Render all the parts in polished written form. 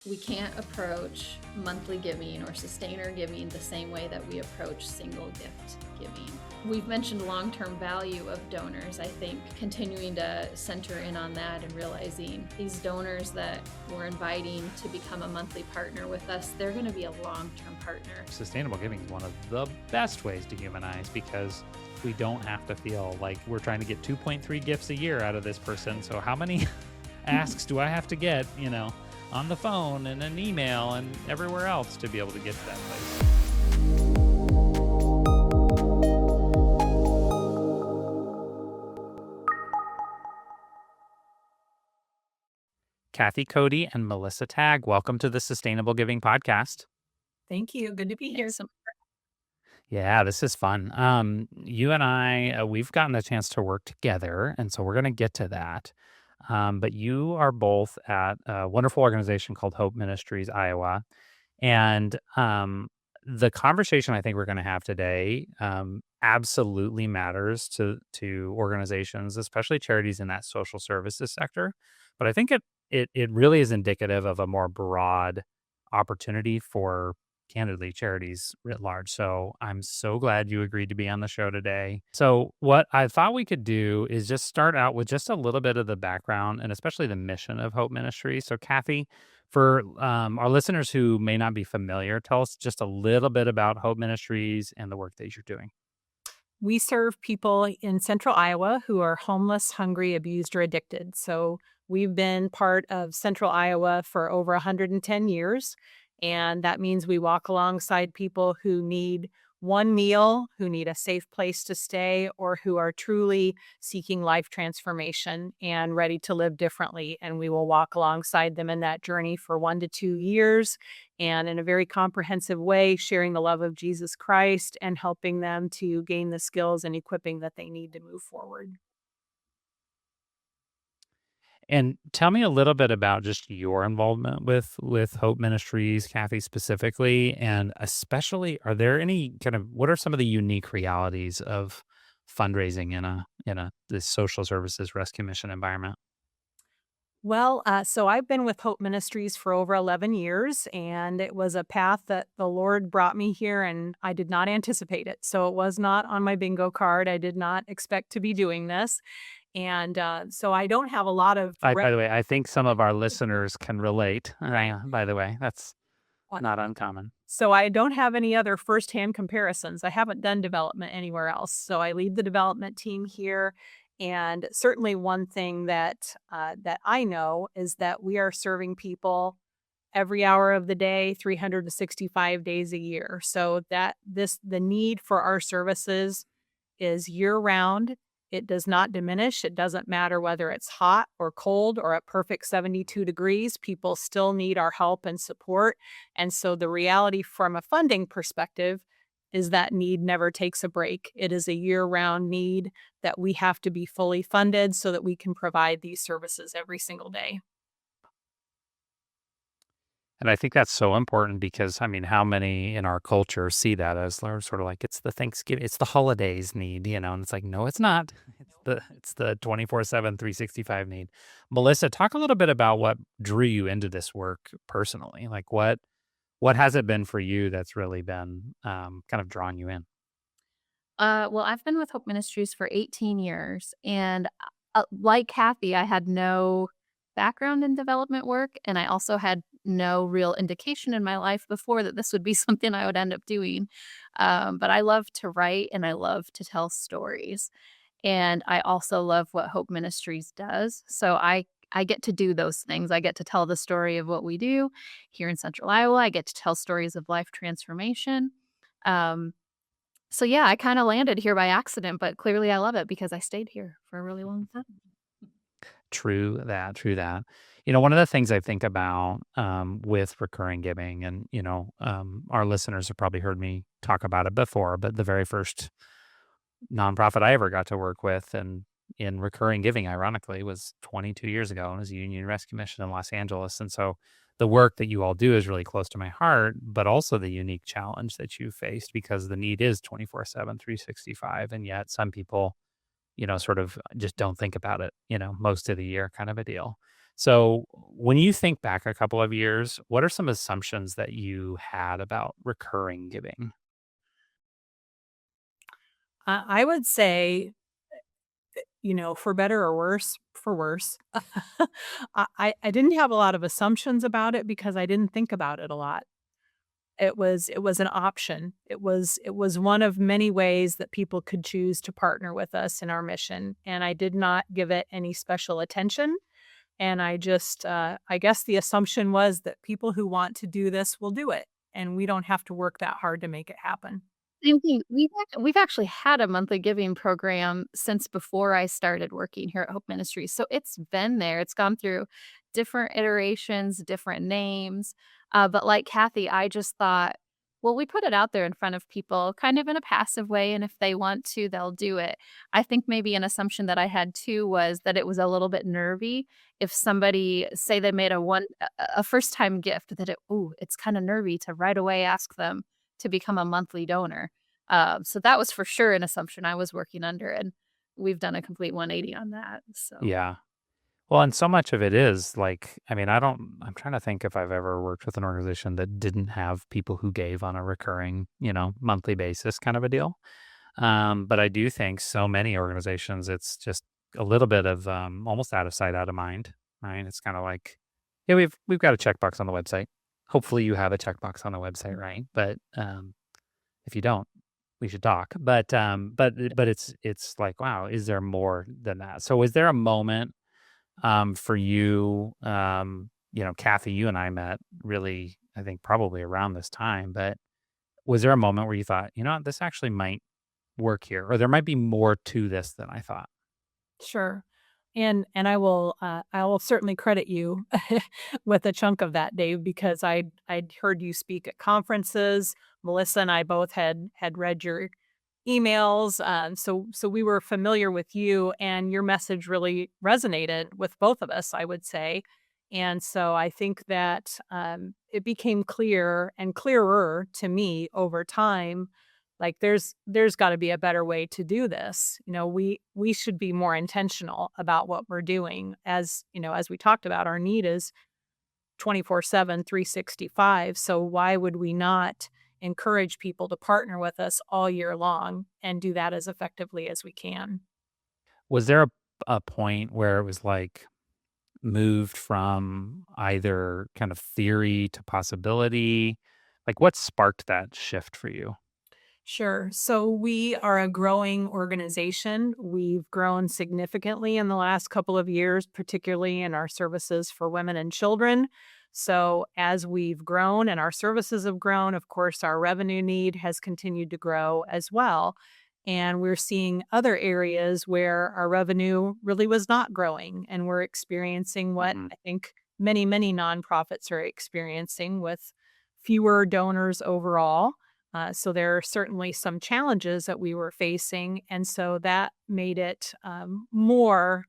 We can't approach monthly giving or sustainer giving the same way that we approach single gift giving. We've mentioned long-term value of donors. I think continuing to center in on that and realizing these donors that we're inviting to become a monthly partner with us, they're going to be a long-term partner. Sustainable giving is one of the best ways to humanize because we don't have to feel like we're trying to get 2.3 gifts a year out of this person. So how many asks do I have to get, on the phone and an email and everywhere else to be able to get to that place? Kathy Coady and Melissa Tagg, welcome to the Sustainable Giving Podcast. Thank you. Good to be here. Yeah, this is fun. You and I, we've gotten a chance to work together, and so we're going to get to that. But you are both at a wonderful organization called Hope Ministries Iowa, and the conversation I think we're going to have today absolutely matters to organizations, especially charities in that social services sector. But I think it really is indicative of a more broad opportunity for candidly charities writ large. So I'm so glad you agreed to be on the show today. So what I thought we could do is just start out with just a little bit of the background and especially the mission of Hope Ministry. So Kathy, for our listeners who may not be familiar, tell us just a little bit about Hope Ministries and the work that you're doing. We serve people in central Iowa who are homeless, hungry, abused, or addicted. So we've been part of central Iowa for over 110 years. And that means we walk alongside people who need one meal, who need a safe place to stay, or who are truly seeking life transformation and ready to live differently. And we will walk alongside them in that journey for 1 to 2 years and in a very comprehensive way, sharing the love of Jesus Christ and helping them to gain the skills and equipping that they need to move forward. And tell me a little bit about just your involvement with Hope Ministries, Kathy specifically, and especially, are there any what are some of the unique realities of fundraising in a this social services rescue mission environment? Well, so I've been with Hope Ministries for over 11 years, and it was a path that the Lord brought me here, and I did not anticipate it. So it was not on my bingo card. I did not expect to be doing this. And so I don't have a lot of By the way, I think some of our listeners can relate. By the way, that's not uncommon. So I don't have any other firsthand comparisons. I haven't done development anywhere else. So I lead the development team here. And certainly one thing that that I know is that we are serving people every hour of the day, 365 days a year. So that the need for our services is year round. It does not diminish. It doesn't matter whether it's hot or cold or at perfect 72 degrees. People still need our help and support. And so the reality from a funding perspective is that need never takes a break. It is a year-round need that we have to be fully funded so that we can provide these services every single day. And I think that's so important because, I mean, how many in our culture see that as sort of like it's the Thanksgiving, it's the holidays need, and it's like, no, it's not. It's the 24/7, 365 need. Melissa, talk a little bit about what drew you into this work personally. Like what has it been for you that's really been kind of drawing you in? Well, I've been with Hope Ministries for 18 years, and like Kathy, I had no background in development work, and I also had no real indication in my life before that this would be something I would end up doing. But I love to write and I love to tell stories. And I also love what Hope Ministries does. So I get to do those things. I get to tell the story of what we do here in Central Iowa. I get to tell stories of life transformation. Um, so yeah, I kind of landed here by accident, but clearly I love it because I stayed here for a really long time. True that, true that. One of the things I think about with recurring giving, and our listeners have probably heard me talk about it before, but the very first nonprofit I ever got to work with and in recurring giving, ironically, was 22 years ago, and it was a Union Rescue Mission in Los Angeles. And so the work that you all do is really close to my heart, but also the unique challenge that you faced because the need is 24/7, 365, and yet some people sort of just don't think about it, most of the year kind of a deal. So, when you think back a couple of years, what are some assumptions that you had about recurring giving? I would say, for better or worse, for worse, I didn't have a lot of assumptions about it because I didn't think about it a lot. It was an option. It was one of many ways that people could choose to partner with us in our mission, and I did not give it any special attention. And I guess the assumption was that people who want to do this will do it, and we don't have to work that hard to make it happen. Same thing. We've actually had a monthly giving program since before I started working here at Hope Ministries, so it's been there. It's gone through different iterations, different names, but like Kathy, I just thought, well, we put it out there in front of people kind of in a passive way, and if they want to, they'll do it. I think maybe an assumption that I had too was that it was a little bit nervy. If somebody say they made a first-time gift that it's kinda nervy to right away ask them to become a monthly donor. So that was for sure an assumption I was working under, and we've done a complete 180 on that, so Yeah. Well, and so much of it is like, I mean, I'm trying to think if I've ever worked with an organization that didn't have people who gave on a recurring, monthly basis kind of a deal. But I do think so many organizations, it's just a little bit of almost out of sight, out of mind, right? It's kind of like, yeah, we've got a checkbox on the website. Hopefully, you have a checkbox on the website, right? But if you don't, we should talk. But it's like, wow, is there more than that? So, is there a moment for you? Kathy, you and I met really, I think, probably around this time. But was there a moment where you thought, you know what, this actually might work here, or there might be more to this than I thought? Sure. And I will certainly credit you with a chunk of that, Dave, because I'd heard you speak at conferences. Melissa and I both had read your emails, so we were familiar with you, and your message really resonated with both of us, I would say. And so I think that it became clear and clearer to me over time, like there's got to be a better way to do this. We should be more intentional about what we're doing. As we talked about, our need is 24/7, 365. So why would we not encourage people to partner with us all year long and do that as effectively as we can? Was there a point where it was like moved from either kind of theory to possibility? Like, what sparked that shift for you? Sure. So we are a growing organization. We've grown significantly in the last couple of years, particularly in our services for women and children. So as we've grown and our services have grown, of course, our revenue need has continued to grow as well. And we're seeing other areas where our revenue really was not growing. And we're experiencing what Hmm. I think many, many nonprofits are experiencing with fewer donors overall. So there are certainly some challenges that we were facing, and so that made it more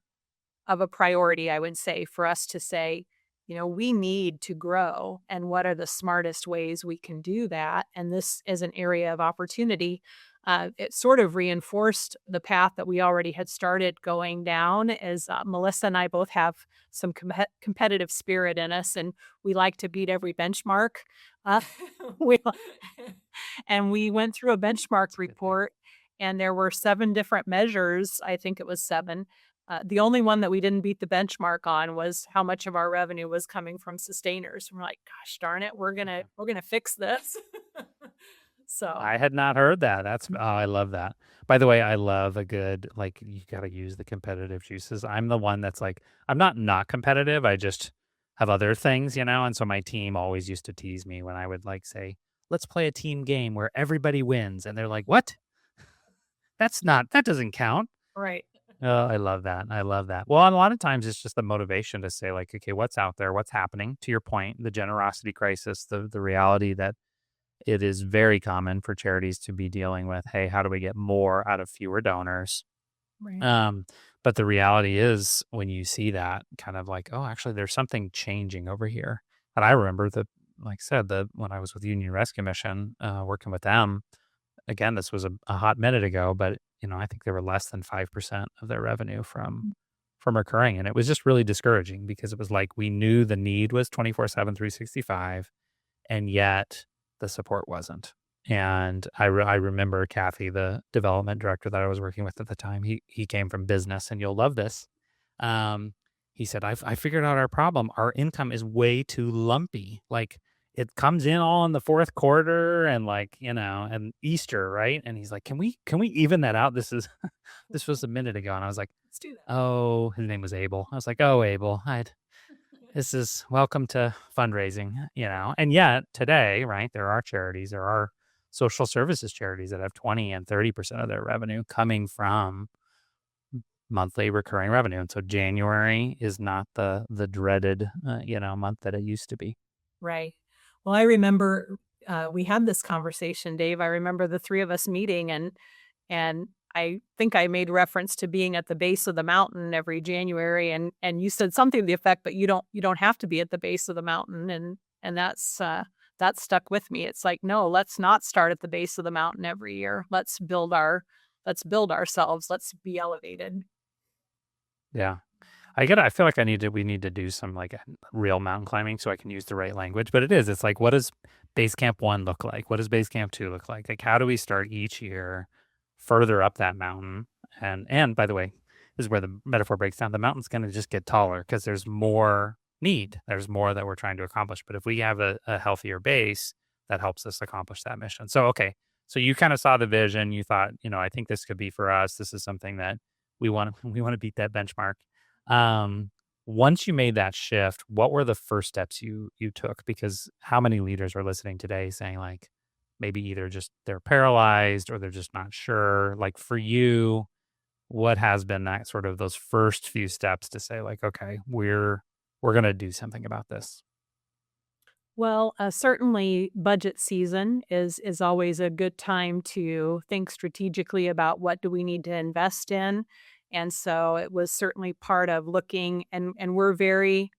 of a priority, I would say, for us to say, we need to grow, and what are the smartest ways we can do that? And this is an area of opportunity. It sort of reinforced the path that we already had started going down. As Melissa and I both have some competitive spirit in us, and we like to beat every benchmark. Uh, we, and we went through a benchmark That's a good thing. report, and there were 7 different measures. I think it was 7. The only one that we didn't beat the benchmark on was how much of our revenue was coming from sustainers. We're like, "Gosh darn it, we're gonna Okay. we're gonna fix this." So, I had not heard that. I love that. By the way, I love a good, like, you got to use the competitive juices. I'm the one that's like, I'm not competitive. I just have other things, and so my team always used to tease me when I would like say, let's play a team game where everybody wins. And they're like, what? That doesn't count. right. Oh, I love that. I love that. Well, and a lot of times it's just the motivation to say, like, okay, what's out there? What's happening? To your point, the generosity crisis, the reality that it is very common for charities to be dealing with, hey, how do we get more out of fewer donors? Right. Um, but the reality is when you see that kind of like, oh, actually there's something changing over here. And I remember that, like I said, that when I was with Union Rescue Mission, working with them, again, this was a hot minute ago, but I think they were less than 5% of their revenue from from recurring. And it was just really discouraging because it was like we knew the need was 24/7, 365, and yet the support wasn't. And I remember Kathy, the development director that I was working with at the time, he came from business, and you'll love this. Um, he said, I figured out our problem. Our income is way too lumpy. Like it comes in all in the fourth quarter and like, and Easter, right? And he's like, can we even that out? This is this was a minute ago. And I was like, Let's do that. oh, his name was Abel. I was like, oh, Abel, this is welcome to fundraising. And yet today, right, there are charities, there are social services charities that have 20 and 30% of their revenue coming from monthly recurring revenue. And so January is not the dreaded, month that it used to be. Right. Well, I remember we had this conversation, Dave. I remember the three of us meeting, and I think I made reference to being at the base of the mountain every January, and you said something to the effect, but you don't have to be at the base of the mountain, and that stuck with me. It's like, no, let's not start at the base of the mountain every year. Let's build ourselves. Let's be elevated. Yeah. I feel like we need to do some like real mountain climbing so I can use the right language. But it's like, what does base camp 1 look like? What does base camp 2 look like? Like, how do we start each year further up that mountain? And by the way, this is where the metaphor breaks down. The mountain's going to just get taller because there's more need. There's more that we're trying to accomplish. But if we have a healthier base, that helps us accomplish that mission. So, okay. So you kind of saw the vision. You thought, I think this could be for us. This is something that we want to beat that benchmark. Once you made that shift, what were the first steps you took? Because how many leaders are listening today saying like maybe either just they're paralyzed or they're just not sure. Like for you, what has been that sort of those first few steps to say like, okay, we're gonna do something about this? Well, certainly budget season is always a good time to think strategically about what do we need to invest in. And so it was certainly part of looking, and we're very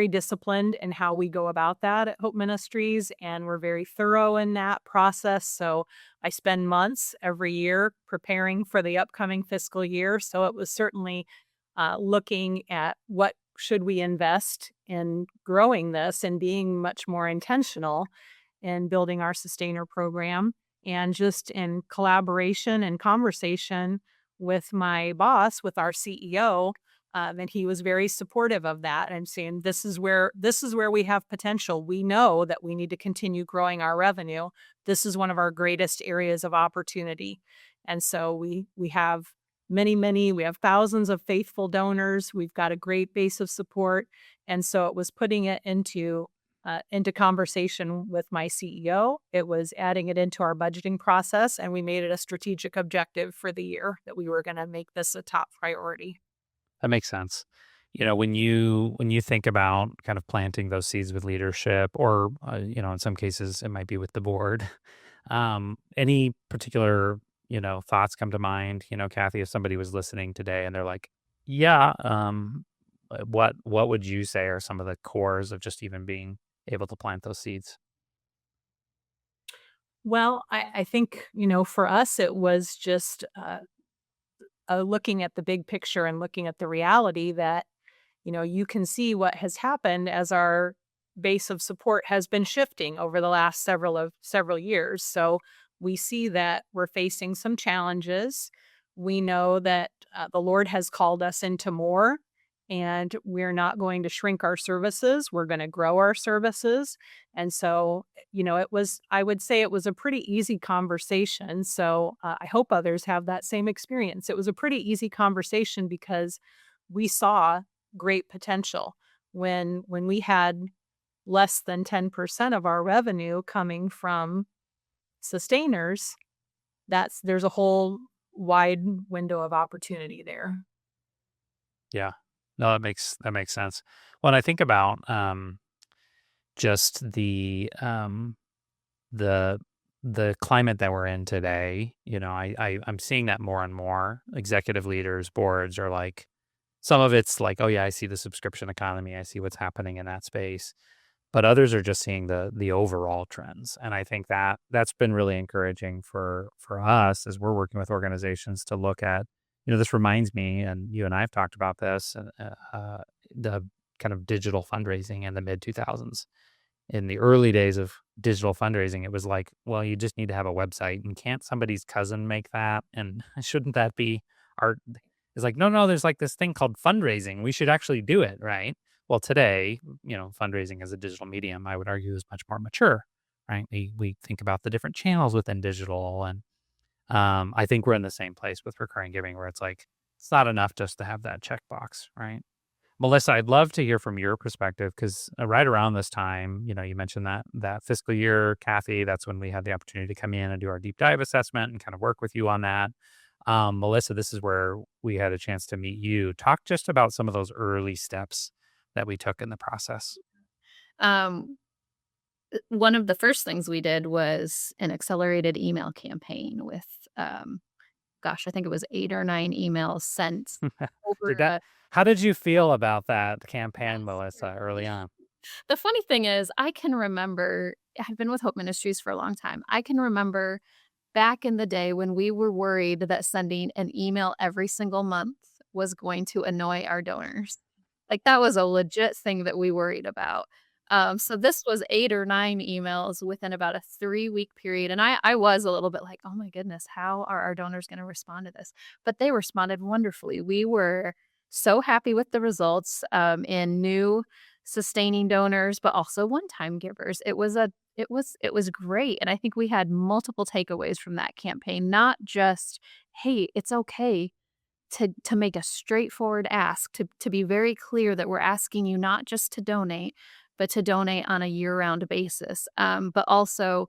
disciplined in how we go about that at Hope Ministries, and we're very thorough in that process. So I spend months every year preparing for the upcoming fiscal year. So it was certainly looking at what should we invest in growing this and being much more intentional in building our sustainer program, and just in collaboration and conversation with my boss, with our CEO. And he was very supportive of that and saying, this is where we have potential. We know that we need to continue growing our revenue. This is one of our greatest areas of opportunity. And so we have we have thousands of faithful donors. We've got a great base of support. And so it was putting it into conversation with my CEO. It was adding it into our budgeting process, and we made it a strategic objective for the year that we were going to make this a top priority. That makes sense. When you think about kind of planting those seeds with leadership, or in some cases it might be with the board. Any particular thoughts come to mind? Kathy, if somebody was listening today and they're like, yeah, what would you say are some of the cores of just even being able to plant those seeds? Well, I think, for us, it was just looking at the big picture and looking at the reality that, you can see what has happened as our base of support has been shifting over the last several years. So we see that we're facing some challenges. We know that the Lord has called us into more, and we're not going to shrink our services. We're going to grow our services. And so, I would say it was a pretty easy conversation. So I hope others have that same experience. It was a pretty easy conversation because we saw great potential when we had less than 10% of our revenue coming from sustainers. There's a whole wide window of opportunity there. Yeah. No, that makes sense. When I think about just the the climate that we're in today, I'm seeing that more and more. Executive leaders, boards are like, some of it's like, oh yeah, I see the subscription economy, I see what's happening in that space. But others are just seeing the overall trends. And I think that's been really encouraging for us as we're working with organizations to look at, this reminds me, and you and I have talked about this, the kind of digital fundraising in the mid 2000s. In the early days of digital fundraising, it was like, well, you just need to have a website, and can't somebody's cousin make that? And shouldn't that be our? It's like, no, no, there's like this thing called fundraising. We should actually do it, right? Well, today, fundraising as a digital medium, I would argue, is much more mature, right? We think about the different channels within digital, and I think we're in the same place with recurring giving, where it's like it's not enough just to have that checkbox, right? Melissa, I'd love to hear from your perspective because right around this time, you mentioned that fiscal year, Kathy. That's when we had the opportunity to come in and do our deep dive assessment and kind of work with you on that. Melissa, this is where we had a chance to meet you. Talk just about some of those early steps that we took in the process. Um, One of the first things we did was an accelerated email campaign with, um, gosh, I think it was 8 or 9 emails sent over did that? a How did you feel about that campaign, yes. Melissa, early on? The funny thing is, I can remember I've been with Hope Ministries for a long time. I can remember back in the day when we were worried that sending an email every single month was going to annoy our donors. Like, that was a legit thing that we worried about. So this was 8 or 9 emails within about a 3-week period, and I was a little bit like, "Oh my goodness, how are our donors gonna respond to this?" But they responded wonderfully. We were so happy with the results, in new sustaining donors, but also one-time givers. It was great, and I think we had multiple takeaways from that campaign, not just, "Hey, it's okay to make a straightforward ask, to be very clear that we're asking you not just to donate, but to donate on a year-round basis." But also,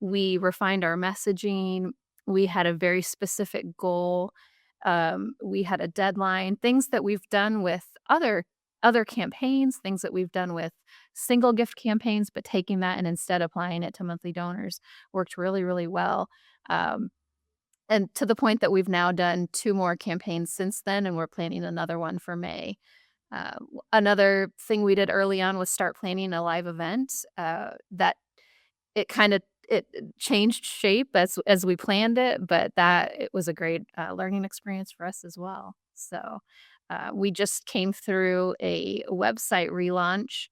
we refined our messaging. We had a very specific goal. We had a deadline. Things that we've done with other campaigns, things that we've done with single gift campaigns, but taking that and instead applying it to monthly donors worked really, really well. Um, and to the point that we've now done 2 more campaigns since then, and we're planning another one for May. Another thing we did early on was start planning a live event, that it kinda it changed shape as we planned it, but that it was a great, learning experience for us as well. So, we just came through a website relaunch,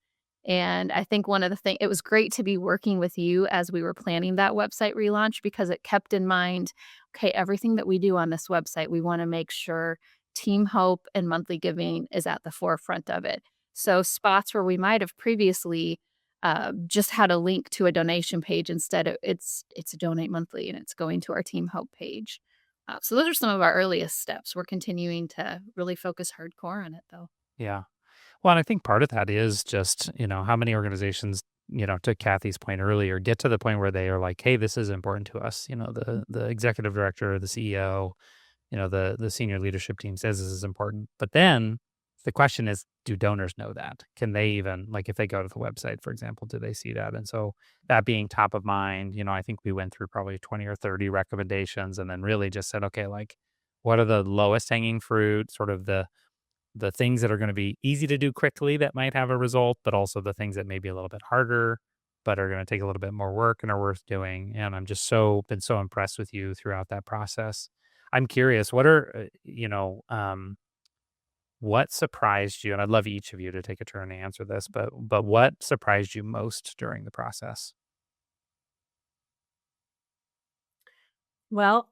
and I think one of the thing it was great to be working with you as we were planning that website relaunch because it kept in mind, "Okay, everything that we do on this website, we wanna make sure Team Hope and monthly giving is at the forefront of it." So spots where we might have previously just had a link to a donation page instead of it's a donate monthly and it's going to our Team Hope page. So those are some of our earliest steps. We're continuing to really focus hardcore on it though. Yeah. Well, and I think part of that is just, how many organizations, to Kathy's point earlier, get to the point where they are like, hey, this is important to us. The executive director, the CEO, the senior leadership team says this is important. But then the question is, do donors know that? Can they even, like, if they go to the website, for example, do they see that? And so that being top of mind, I think we went through probably 20 or 30 recommendations and then really just said, okay, like, what are the lowest hanging fruit, sort of the things that are going to be easy to do quickly that might have a result, but also the things that may be a little bit harder, but are going to take a little bit more work and are worth doing. And I'm just been so impressed with you throughout that process. I'm curious, what surprised you? And I'd love each of you to take a turn to answer this, but what surprised you most during the process? Well,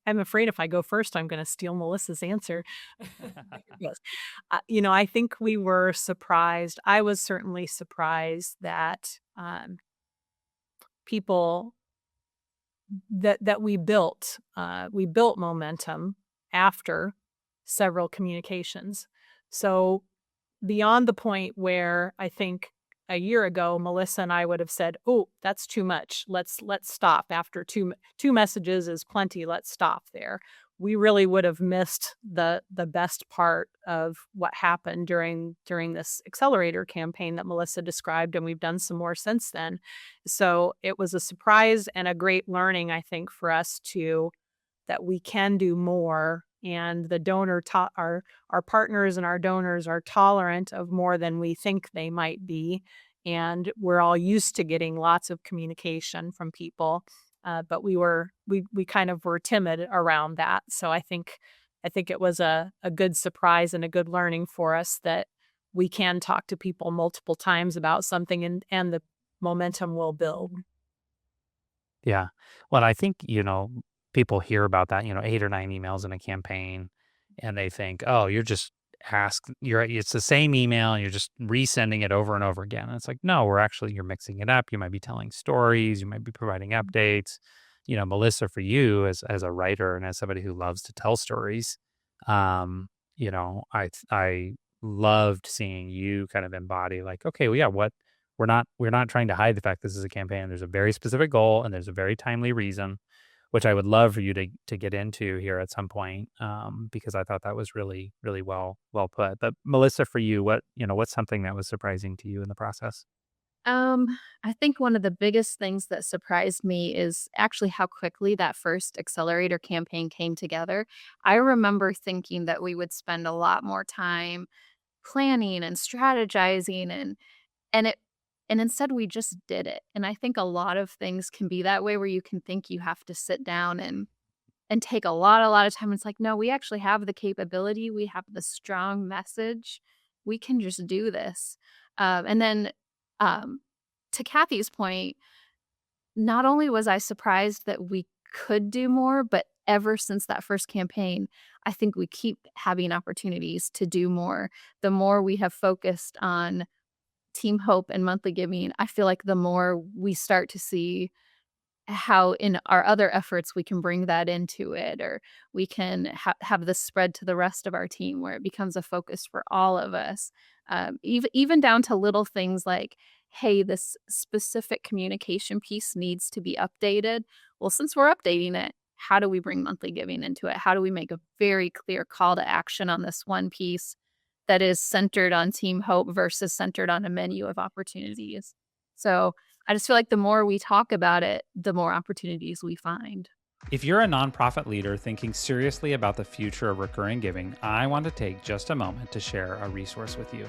I'm afraid if I go first, I'm gonna steal Melissa's answer. Yes. I think we were surprised. I was certainly surprised that, people that we built momentum after several communications. So beyond the point where I think a year ago, Melissa and I would have said, "Oh, that's too much. Let's stop after two messages is plenty. Let's stop there." We really would have missed the best part of what happened during this accelerator campaign that Melissa described, and we've done some more since then. So it was a surprise and a great learning, I think, for us to that we can do more, and the our partners and our donors are tolerant of more than we think they might be, and we're all used to getting lots of communication from people, but we kind of were timid around that. So I think I think it was a good surprise and a good learning for us that we can talk to people multiple times about something, and the momentum will build. Yeah. Well, I think, people hear about that, 8 or 9 emails in a campaign, and they think, "Oh, it's the same email and you're just resending it over and over again." And it's like, "No, you're mixing it up. You might be telling stories, you might be providing updates." Melissa, for you as a writer and as somebody who loves to tell stories, I loved seeing you kind of embody like, "Okay, well, yeah, what we're not trying to hide the fact this is a campaign. There's a very specific goal and there's a very timely reason," which I would love for you to get into here at some point, because I thought that was really, really well put. But Melissa, for you, what's something that was surprising to you in the process? Um, I think one of the biggest things that surprised me is actually how quickly that first accelerator campaign came together. I remember thinking that we would spend a lot more time planning and strategizing and it and instead we just did it. And I think a lot of things can be that way where you can think you have to sit down and take a lot of time. It's like, no, we actually have the capability. We have the strong message. We can just do this. And then um, to Kathy's point, not only was I surprised that we could do more, but ever since that first campaign, I think we keep having opportunities to do more. The more we have focused on Team Hope and monthly giving, I feel like the more we start to see how in our other efforts we can bring that into it, or we can have this spread to the rest of our team where it becomes a focus for all of us. Even down to little things like, hey, this specific communication piece needs to be updated. Well, since we're updating it, how do we bring monthly giving into it? How do we make a very clear call to action on this one piece that is centered on Team Hope versus centered on a menu of opportunities? So I just feel like the more we talk about it, the more opportunities we find. If you're a nonprofit leader thinking seriously about the future of recurring giving, I want to take just a moment to share a resource with you.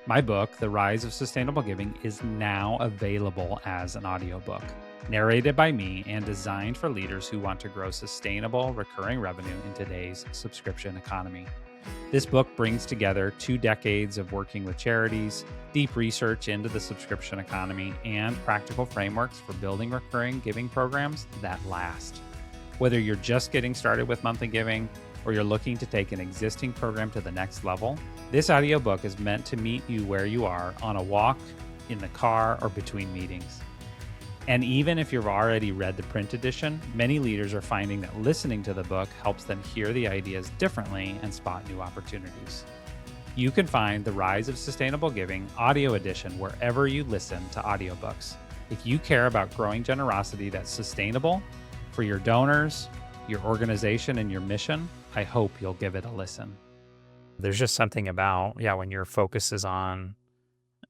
My book, The Rise of Sustainable Giving, is now available as an audiobook, narrated by me and designed for leaders who want to grow sustainable recurring revenue in today's subscription economy. This book brings together 2 decades of working with charities, deep research into the subscription economy, and practical frameworks for building recurring giving programs that last. Whether you're just getting started with monthly giving or you're looking to take an existing program to the next level, this audiobook is meant to meet you where you are on a walk, in the car, or between meetings. And even if you've already read the print edition, many leaders are finding that listening to the book helps them hear the ideas differently and spot new opportunities. You can find The Rise of Sustainable Giving audio edition wherever you listen to audiobooks. If you care about growing generosity that's sustainable for your donors, your organization, and your mission, I hope you'll give it a listen. There's just something about, when your focus is on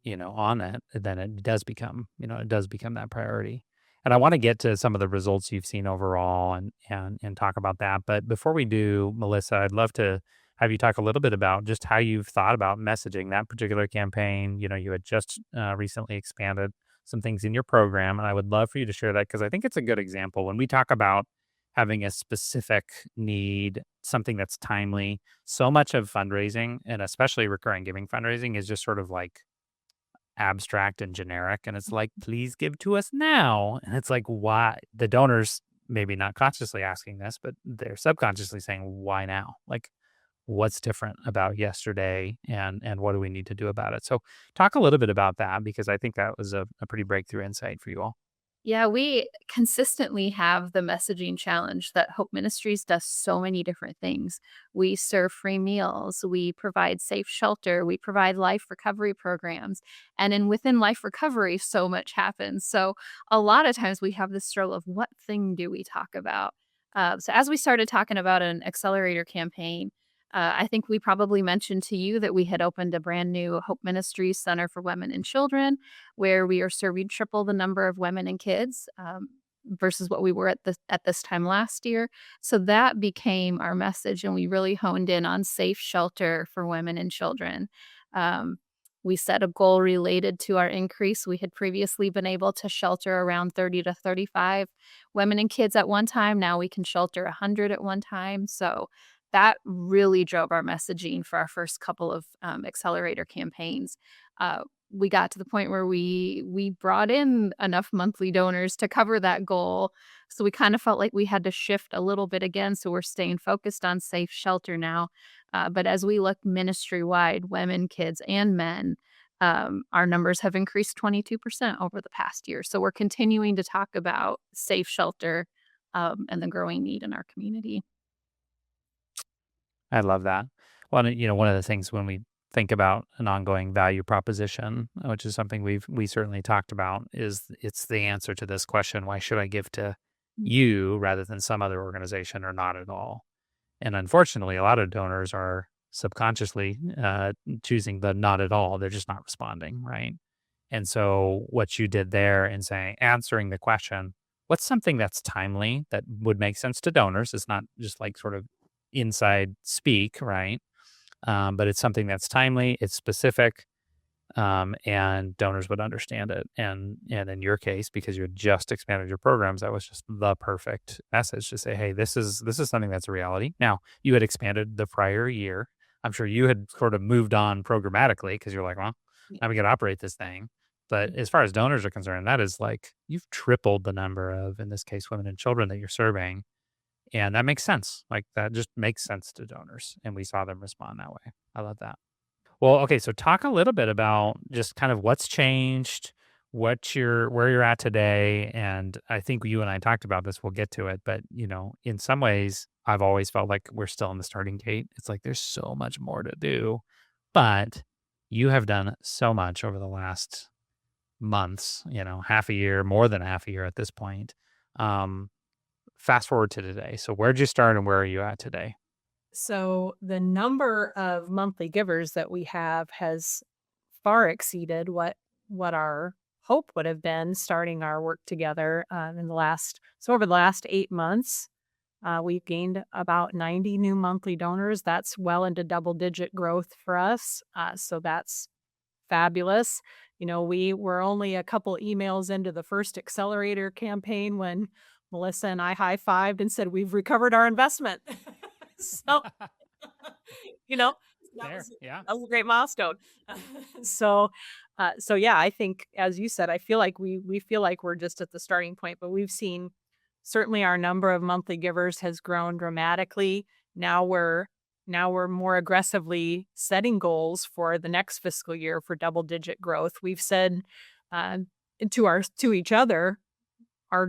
it, then it does become that priority. And I want to get to some of the results you've seen overall and talk about that. But before we do, Melissa, I'd love to have you talk a little bit about just how you've thought about messaging that particular campaign. You had just recently expanded some things in your program, and I would love for you to share that because I think it's a good example when we talk about having a specific need, something that's timely. So much of fundraising, and especially recurring giving fundraising, is just sort of like abstract and generic, and it's like, "Please give to us now." And it's like, why? The donors maybe not consciously asking this, but they're subconsciously saying, "Why now?" Like, what's different about yesterday, and what do we need to do about it? So talk a little bit about that because I think that was a pretty breakthrough insight for you all. Yeah, we consistently have the messaging challenge that Hope Ministries does so many different things. We serve free meals, we provide safe shelter, we provide life recovery programs, and within life recovery, so much happens. So a lot of times we have this struggle of what thing do we talk about. So as we started talking about an accelerator campaign, I think we probably mentioned to you that we had opened a brand new Hope Ministries Center for Women and Children where we are serving triple the number of women and kids versus what we were at this time last year. So that became our message, and we really honed in on safe shelter for women and children. Um, we set a goal related to our increase. We had previously been able to shelter around 30 to 35 women and kids at one time. Now we can shelter 100 at one time. So that really drove our messaging for our first couple of accelerator campaigns. We got to the point where we brought in enough monthly donors to cover that goal. So we kind of felt like we had to shift a little bit again. So we're staying focused on safe shelter now. But as we look ministry wide, women, kids, and men, our numbers have increased 22% over the past year. So we're continuing to talk about safe shelter and the growing need in our community. I love that. Well, and, one of the things when we think about an ongoing value proposition, which is something we certainly talked about, is it's the answer to this question: why should I give to you rather than some other organization or not at all? And unfortunately, a lot of donors are subconsciously choosing the not at all. They're just not responding, right? And so, what you did there in saying, answering the question, what's something that's timely that would make sense to donors? It's not just like sort of inside speak, right? But it's something that's timely, it's specific, and donors would understand it. And in your case, because you had just expanded your programs, that was just the perfect message to say, hey, this is something that's a reality. Now, you had expanded the prior year. I'm sure you had sort of moved on programmatically because you're like, well, now we got to operate this thing. But as far as donors are concerned, that is like you've tripled the number of, in this case, women and children that you're serving. And that makes sense. Like that just makes sense to donors. And we saw them respond that way. I love that. Well, okay, so talk a little bit about just kind of what's changed, where you're at today, and I think you and I talked about this. We'll get to it, but in some ways, I've always felt like we're still in the starting gate. It's like there's so much more to do, but you have done so much over the last months. Half a year, more than half a year at this point. Um, Fast forward to today. So where'd you start, and where are you at today? So the number of monthly givers that we have has far exceeded what our hope would have been starting our work together in the last. So over the last 8 months, we've gained about 90 new monthly donors. That's well into double-digit growth for us. So that's fabulous. We were only a couple emails into the first accelerator campaign when Melissa and I high-fived and said, "We've recovered our investment." So, you know, that There, was yeah. that was a great milestone. So, so yeah, I think as you said, I feel like we feel like we're just at the starting point, but we've seen certainly our number of monthly givers has grown dramatically. Now we're now we're more aggressively setting goals for the next fiscal year for double digit growth. We've said uh, to each other our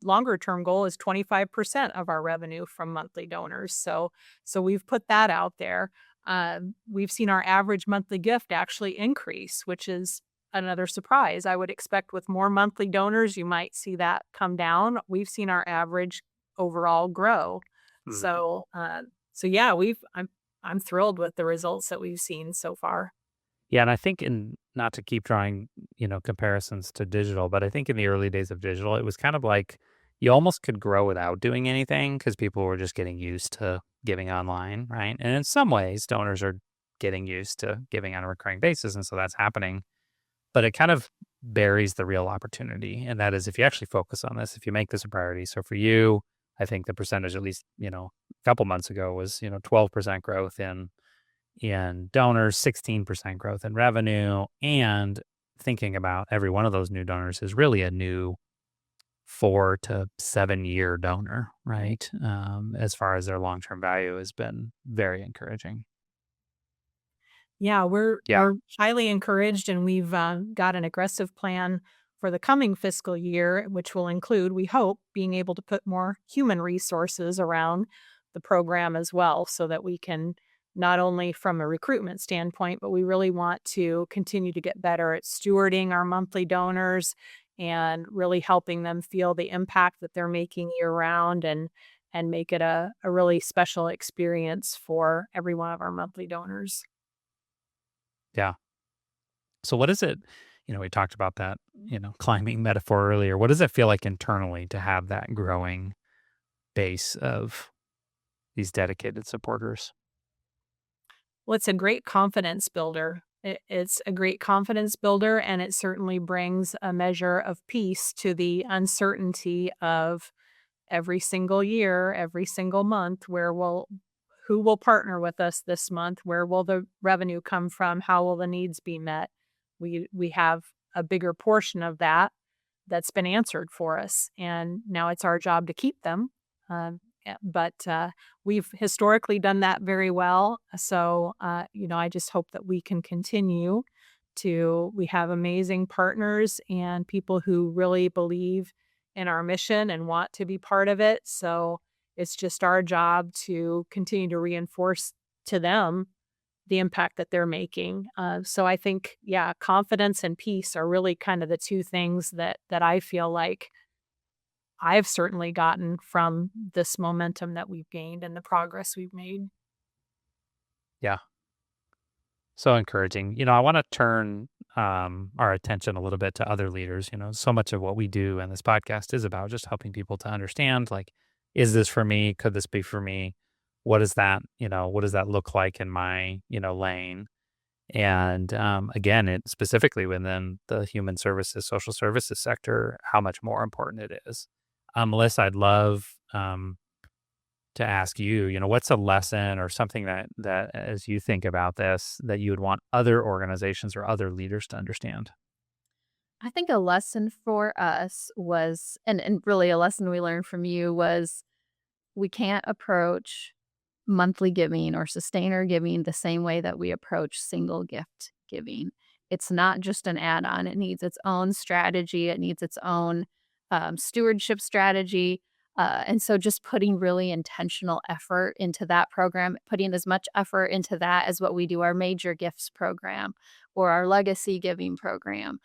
longer term goal is 25% of our revenue from monthly donors. So we've put that out there. We've seen our average monthly gift actually increase, which is another surprise. I would expect with more monthly donors, you might see that come down. We've seen our average overall grow. Mhm. So yeah, I'm thrilled with the results that we've seen so far. Yeah, and I think in not to keep drawing, comparisons to digital, but I think in the early days of digital, it was kind of like you almost could grow without doing anything because people were just getting used to giving online, right? And in some ways, donors are getting used to giving on a recurring basis, and so that's happening. But it kind of buries the real opportunity, and that is if you actually focus on this, if you make this a priority. So for you, I think the percentage, at least a couple months ago, was 12% growth in donors, 16% growth in revenue, and thinking about every one of those new donors is really a new 4 to 7 year donor, right? As far as their long term value has been very encouraging. Yeah, we're Yeah. we're highly encouraged, and we've got an aggressive plan for the coming fiscal year, which will include, we hope, being able to put more human resources around the program as well, so that we can not only from a recruitment standpoint, but we really want to continue to get better at stewarding our monthly donors and really helping them feel the impact that they're making year round and make it a really special experience for every one of our monthly donors. Yeah. So, what is it? We talked about that, climbing metaphor earlier. What does it feel like internally to have that growing base of these dedicated supporters? Well, it's a great confidence builder. It's a great confidence builder, and it certainly brings a measure of peace to the uncertainty of every single year, every single month, where who will partner with us this month? Where will the revenue come from? How will the needs be met? We have a bigger portion of that's been answered for us, and now it's our job to keep them. But we've historically done that very well. So, I just hope that we can continue to. We have amazing partners and people who really believe in our mission and want to be part of it. So it's just our job to continue to reinforce to them the impact that they're making. So I think, yeah, confidence and peace are really kind of the two things that I feel like I've certainly gotten from this momentum that we've gained and the progress we've made. Yeah. So encouraging. I want to turn our attention a little bit to other leaders. So much of what we do in this podcast is about just helping people to understand, like, is this for me? Could this be for me? What is that? What does that look like in my, lane? And again, it specifically within the human services, social services sector, how much more important it is. Melissa, I'd love to ask you, what's a lesson or something that as you think about this, that you would want other organizations or other leaders to understand? I think a lesson for us was, and really a lesson we learned from you was, we can't approach monthly giving or sustainer giving the same way that we approach single gift giving. It's not just an add on, it needs its own strategy, it needs its own stewardship strategy. And so just putting really intentional effort into that program, putting as much effort into that as what we do our major gifts program or our legacy giving program.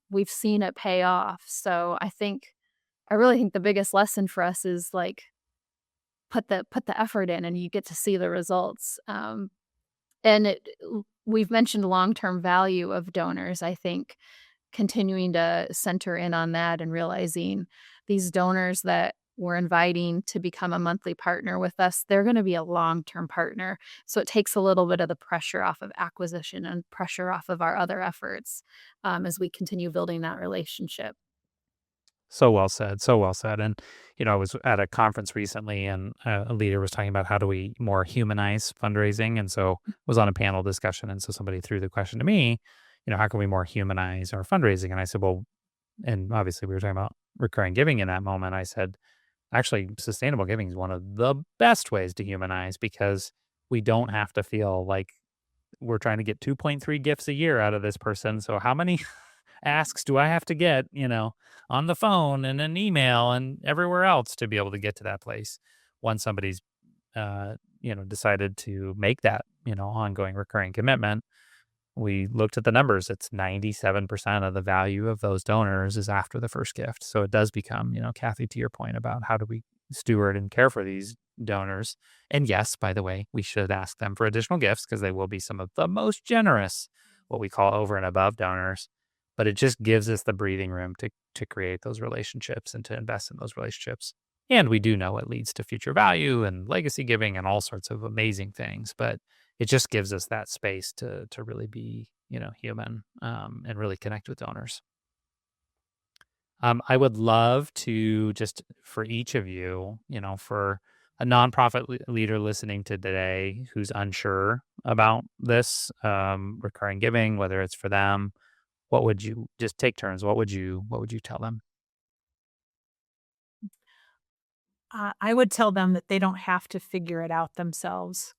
We've seen it pay off. So I really think the biggest lesson for us is like, put the effort in and you get to see the results. And we've mentioned long-term value of donors. I think continuing to center in on that and realizing these donors that we're inviting to become a monthly partner with us, they're going to be a long-term partner. So it takes a little bit of the pressure off of acquisition and pressure off of our other efforts as we continue building that relationship. So well said. So well said. And, I was at a conference recently and a leader was talking about how do we more humanize fundraising. And so was on a panel discussion. And so somebody threw the question to me, how can we more humanize our fundraising? And I said, well, and obviously we were talking about recurring giving in that moment. I said, actually, sustainable giving is one of the best ways to humanize because we don't have to feel like we're trying to get 2.3 gifts a year out of this person. So how many asks do I have to get, on the phone and an email and everywhere else to be able to get to that place once somebody's, decided to make that, ongoing recurring commitment. We looked at the numbers. It's 97% of the value of those donors is after the first gift. So it does become, Kathy, to your point about how do we steward and care for these donors. And yes, by the way, we should ask them for additional gifts because they will be some of the most generous, what we call over and above donors. But it just gives us the breathing room to create those relationships and to invest in those relationships. And we do know it leads to future value and legacy giving and all sorts of amazing things. But it just gives us that space to really be, human and really connect with donors. I would love to just for each of you, for a nonprofit leader listening to today who's unsure about this recurring giving, whether it's for them, what would you just take turns? What would you tell them? I would tell them that they don't have to figure it out themselves.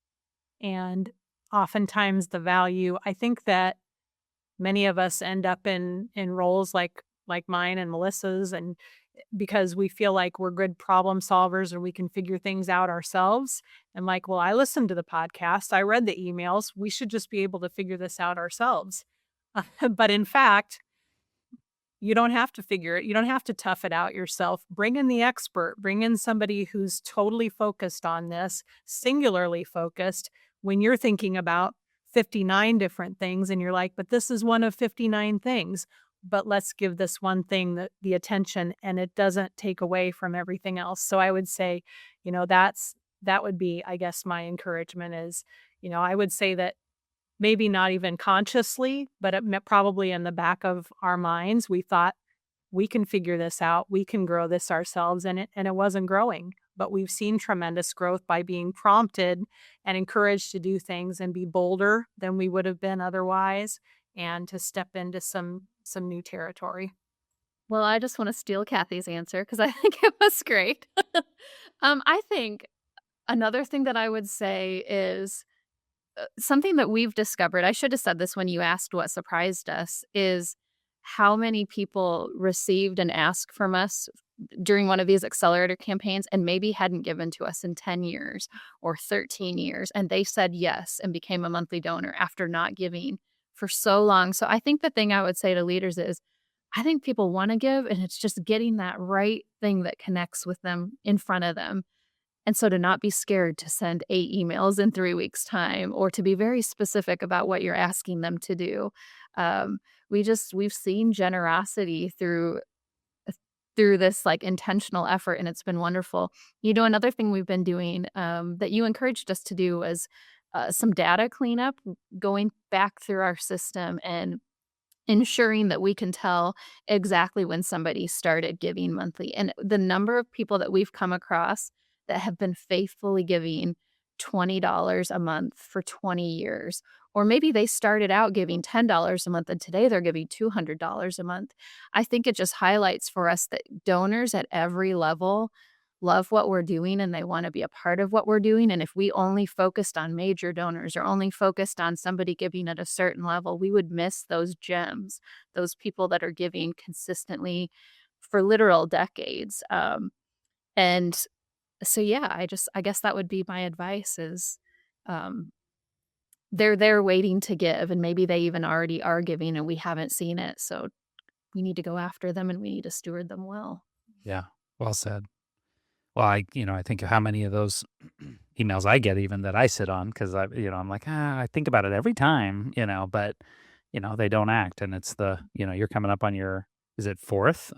And oftentimes the value, I think that many of us end up in roles like mine and Melissa's, and because we feel like we're good problem solvers or we can figure things out ourselves. And like, well, I listened to the podcast, I read the emails, we should just be able to figure this out ourselves. But in fact, you don't have to figure it. You don't have to tough it out yourself. Bring in the expert. Bring in somebody who's totally focused on this, singularly focused. When you're thinking about 59 different things and you're like, but this is one of 59 things, but let's give this one thing the attention and it doesn't take away from everything else. So I would say, that would be, I guess, my encouragement is, I would say that maybe not even consciously, but probably in the back of our minds, we thought we can figure this out. We can grow this ourselves. And it wasn't growing. but we've seen tremendous growth by being prompted and encouraged to do things and be bolder than we would have been otherwise, and to step into some new territory. Well, I just wanna steal Kathy's answer because I think it was great. I think another thing that I would say is, something that we've discovered. I should have said this when you asked what surprised us, is how many people received and asked from us during one of these accelerator campaigns and maybe hadn't given to us in 10 years or 13 years, and they said yes and became a monthly donor after not giving for so long. So I think the thing I would say to leaders is, I think people wanna give, and it's just getting that right thing that connects with them in front of them. And so to not be scared to send 8 emails in 3 weeks' time, or to be very specific about what you're asking them to do. Um, we've seen generosity through this, like, intentional effort, and it's been wonderful. You know, another thing we've been doing, that you encouraged us to do was, some data cleanup, going back through our system and ensuring that we can tell exactly when somebody started giving monthly, and the number of people that we've come across that have been faithfully giving $20 a month for 20 years, or maybe they started out giving $10 a month and today they're giving $200 a month. I think it just highlights for us that donors at every level love what we're doing and they wanna be a part of what we're doing, and if we only focused on major donors or only focused on somebody giving at a certain level, we would miss those gems, those people that are giving consistently for literal decades. And so, yeah, I guess that would be my advice is, um, they're there waiting to give, and maybe they even already are giving and we haven't seen it, so we need to go after them and we need to steward them well. Yeah. Well said. Well, I think of how many of those emails I get even that I sit on because I'm like, I think about it every time, but, they don't act. And it's you're coming up on is it fourth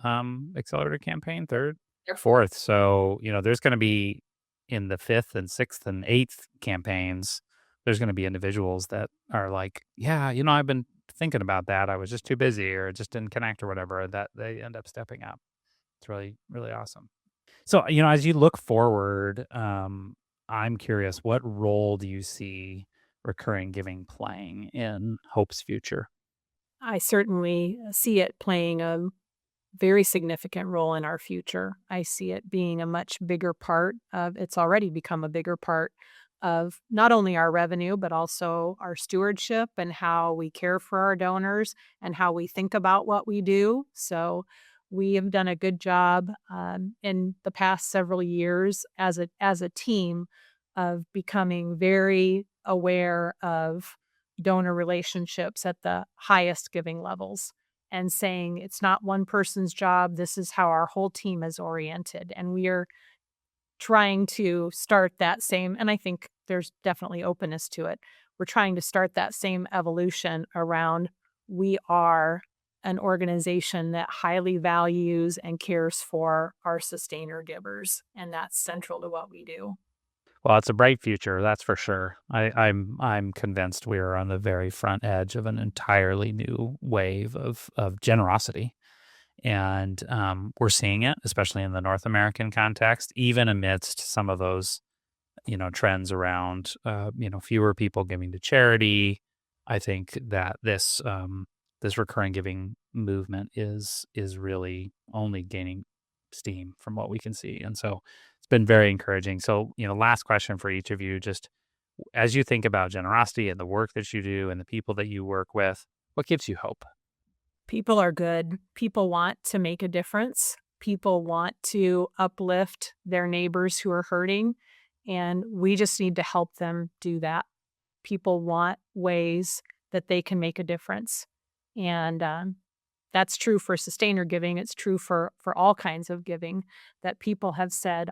accelerator campaign, third? They're Fourth. So, there's going to be in the fifth and sixth and eighth campaigns, there's going to be individuals that are like, yeah, I've been thinking about that. I was just too busy or it just didn't connect or whatever, that they end up stepping up. It's really, really awesome. So, as you look forward, I'm curious, what role do you see recurring giving playing in Hope's future? I certainly see it playing a very significant role in our future. I see it being a much bigger part of it's already become a bigger part of not only our revenue, but also our stewardship and how we care for our donors and how we think about what we do. So we have done a good job in the past several years as a team of becoming very aware of donor relationships at the highest giving levels and saying it's not one person's job. This is how our whole team is oriented. And we are trying to start that same, and I think there's definitely openness to it. We're trying to start that same evolution around we are an organization that highly values and cares for our sustainer givers. And that's central to what we do. Well, it's a bright future, that's for sure. I'm convinced we are on the very front edge of an entirely new wave of generosity, and we're seeing it, especially in the North American context, even amidst some of those trends around, fewer people giving to charity. I think that this recurring giving movement is really only gaining steam from what we can see. And so it's been very encouraging. So, last question for each of you, just as you think about generosity and the work that you do and the people that you work with, what gives you hope? People are good. People want to make a difference. People want to uplift their neighbors who are hurting. And we just need to help them do that. People want ways that they can make a difference. And that's true for sustainer giving. It's true for all kinds of giving that people have said,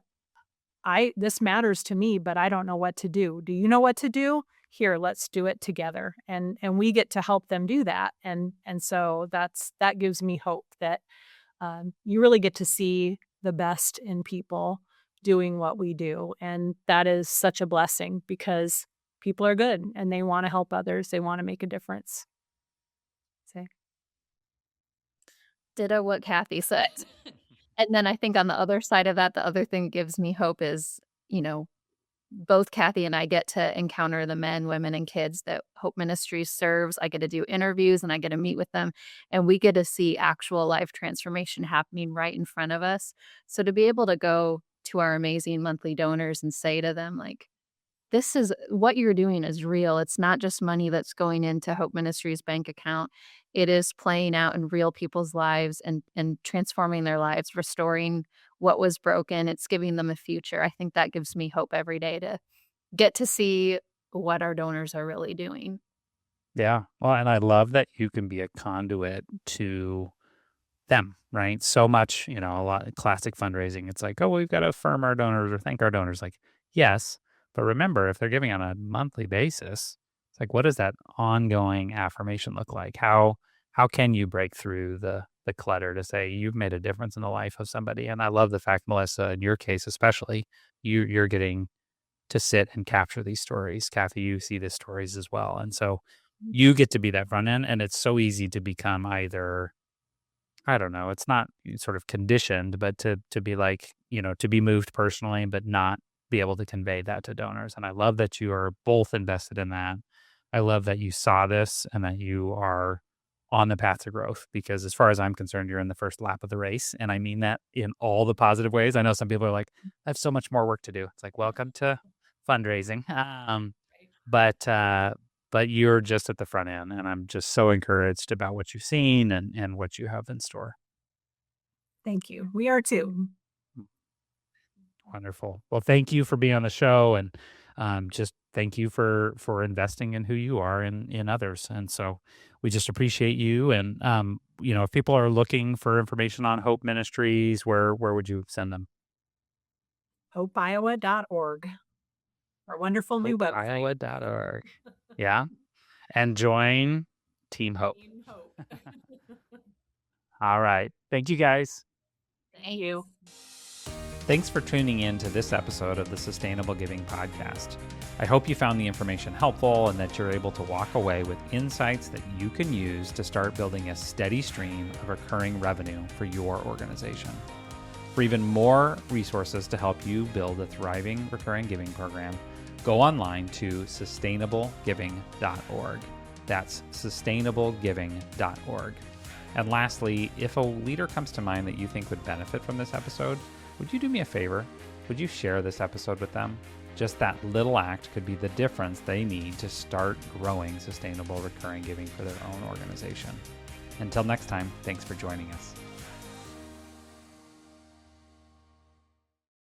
this matters to me, but I don't know what to do. Do you know what to do? Here, let's do it together. And we get to help them do that. And so that gives me hope that you really get to see the best in people doing what we do. And that is such a blessing because people are good and they want to help others. They want to make a difference. So Ditto what Kathy said. And then I think on the other side of that, the other thing that gives me hope is, you know, both Kathy and I get to encounter the men, women, and kids that Hope Ministries serves. I get to do interviews and I get to meet with them, and we get to see actual life transformation happening right in front of us. So to be able to go to our amazing monthly donors and say to them, like, this is what you're doing is real. It's not just money that's going into Hope Ministries bank account. It is playing out in real people's lives and transforming their lives, restoring what was broken. It's giving them a future. I think that gives me hope every day to get to see what our donors are really doing. Yeah. Well, and I love that you can be a conduit to them, right? So much, a lot of classic fundraising. It's like, oh, we've got to affirm our donors or thank our donors. Like, yes, but remember, if they're giving on a monthly basis, it's like, what does that ongoing affirmation look like? How can you break through the clutter to say you've made a difference in the life of somebody? And I love the fact, Melissa, in your case especially, you're getting to sit and capture these stories. Kathy, you see these stories as well, and so you get to be that front end. And it's so easy to become either, I don't know, it's not sort of conditioned, but to be like, to be moved personally, but not be able to convey that to donors. And I love that you are both invested in that. I love that you saw this and that you are on the path to growth because as far as I'm concerned, you're in the first lap of the race. And I mean that in all the positive ways. I know some people are like, I have so much more work to do. It's like, welcome to fundraising. But but you're just at the front end, and I'm just so encouraged about what you've seen and what you have in store. Thank you. We are too. Wonderful. Well, thank you for being on the show, and just thank you for investing in who you are in others. And so we just appreciate you. And if people are looking for information on Hope Ministries, where would you send them? HopeIowa.org. Our wonderful new website. HopeIowa.org. Yeah, and join Team Hope. Team Hope. All right. Thank you, guys. Thank you. Thanks for tuning in to this episode of the Sustainable Giving Podcast. I hope you found the information helpful and that you're able to walk away with insights that you can use to start building a steady stream of recurring revenue for your organization. For even more resources to help you build a thriving recurring giving program, go online to sustainablegiving.org. That's sustainablegiving.org. And lastly, if a leader comes to mind that you think would benefit from this episode, would you do me a favor? Would you share this episode with them? Just that little act could be the difference they need to start growing sustainable recurring giving for their own organization. Until next time, thanks for joining us.